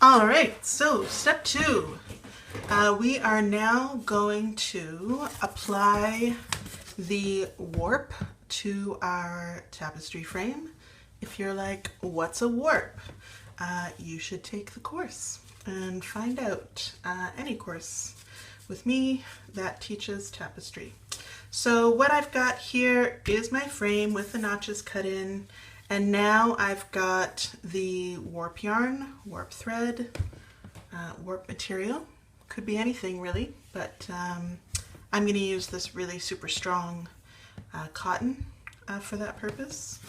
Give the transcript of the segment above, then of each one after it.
All right, so step 2. We are now going to apply the warp to our tapestry frame. If you're like, what's a warp? You should take the course and find out. Any course with me that teaches tapestry. So what I've got here is my frame with the notches cut in, and now I've got the warp yarn, warp thread, warp material. Could be anything really, but I'm going to use this really super strong cotton for that purpose.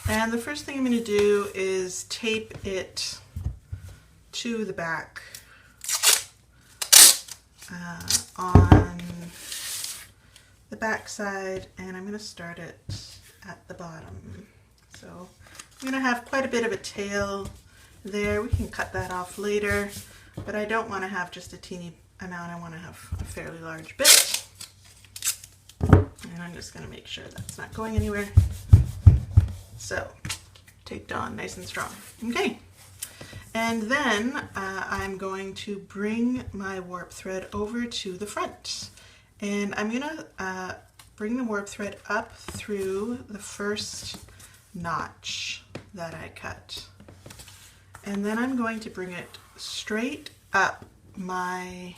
And the first thing I'm going to do is tape it to the back on the back side, and I'm going to start it at the bottom. So I'm going to have quite a bit of a tail there. We can cut that off later, but I don't want to have just a teeny amount. I want to have a fairly large bit. And I'm just going to make sure that's not going anywhere. So taped on nice and strong. Okay. And then I'm going to bring my warp thread over to the front. And I'm going to bring the warp thread up through the first notch that I cut. And then I'm going to bring it straight up my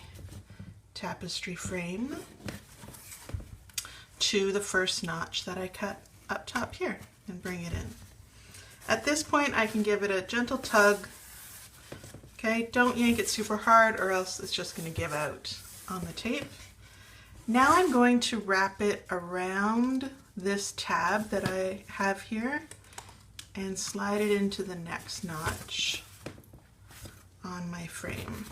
tapestry frame to the first notch that I cut up top here and bring it in. At this point I can give it a gentle tug. Okay, don't yank it super hard or else it's just going to give out on the tape. Now I'm going to wrap it around this tab that I have here and slide it into the next notch on my frame.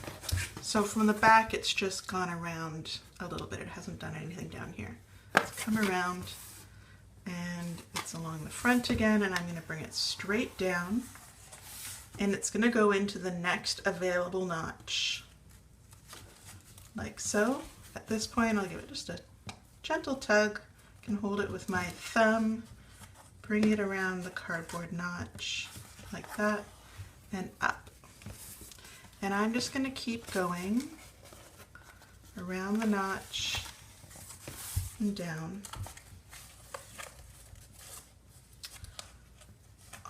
So from the back it's just gone around a little bit. It hasn't done anything down here. It's come around and it's along the front again, and I'm going to bring it straight down, and it's going to go into the next available notch like so. At this point I'll give it just a gentle tug. I can hold it with my thumb, bring it around the cardboard notch like that and up. And I'm just going to keep going around the notch and down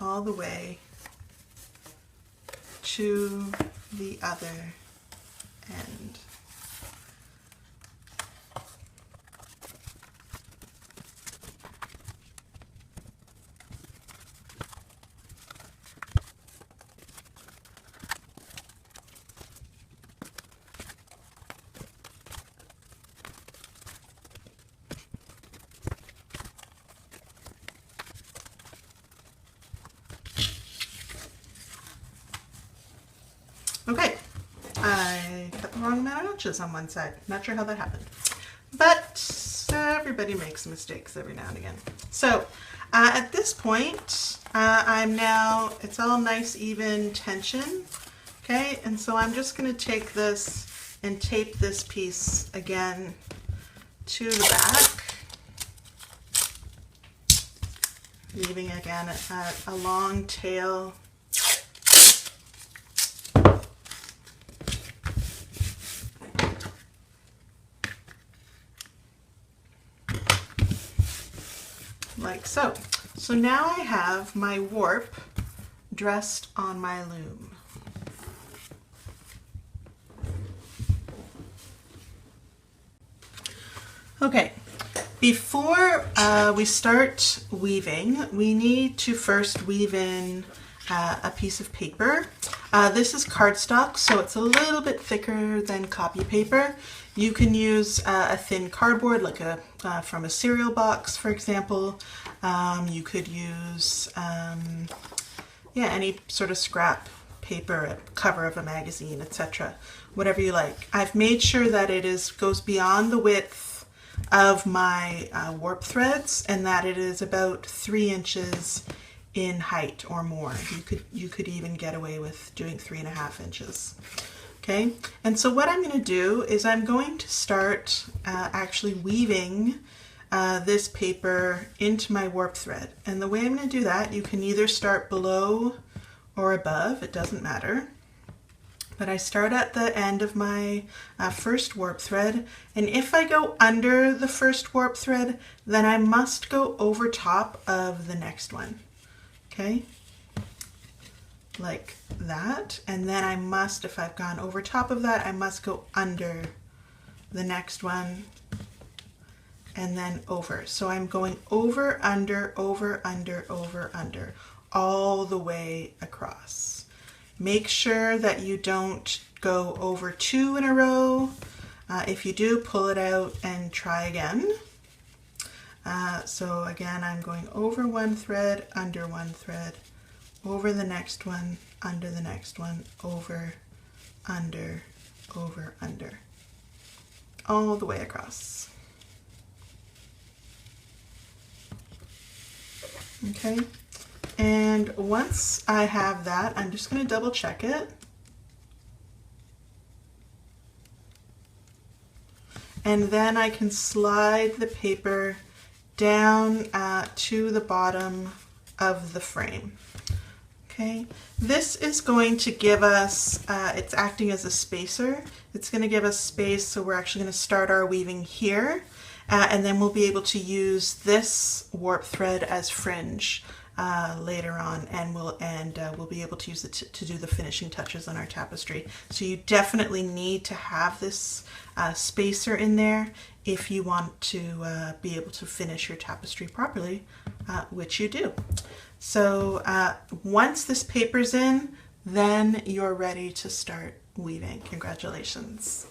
all the way to the other end. Okay, I cut the wrong amount of notches on one side. Not sure how that happened, but everybody makes mistakes every now and again. So at this point, it's all nice even tension, okay? And so I'm just gonna take this and tape this piece again to the back, leaving again a long tail. Like so. So now I have my warp dressed on my loom. Okay, before we start weaving, we need to first weave in a piece of paper. This is cardstock, so it's a little bit thicker than copy paper. You can use a thin cardboard, like from a cereal box, for example. You could use any sort of scrap paper, a cover of a magazine, etc. Whatever you like. I've made sure that it goes beyond the width of my warp threads, and that it is about 3 inches in height or more. You could even get away with doing 3.5 inches. Okay, and so what I'm going to do is I'm going to start actually weaving this paper into my warp thread. And the way I'm going to do that, you can either start below or above, it doesn't matter. But I start at the end of my first warp thread, and if I go under the first warp thread, then I must go over top of the next one, okay? Like that, and then I must, if I've gone over top of that, I must go under the next one, and then over. So I'm going over, under, over, under, over, under, all the way across. Make sure that you don't go over 2 in a row. If you do, pull it out and try again. So again, I'm going over 1 thread, under 1 thread, over the next one, under the next one, over, under, all the way across. Okay. And once I have that, I'm just going to double check it. And then I can slide the paper down to the bottom of the frame. Okay, this is going to give us, it's acting as a spacer. It's going to give us space, so we're actually going to start our weaving here, and then we'll be able to use this warp thread as fringe later on, and we'll be able to use it to do the finishing touches on our tapestry. So you definitely need to have this spacer in there if you want to be able to finish your tapestry properly, which you do. So once this paper's in, then you're ready to start weaving. Congratulations.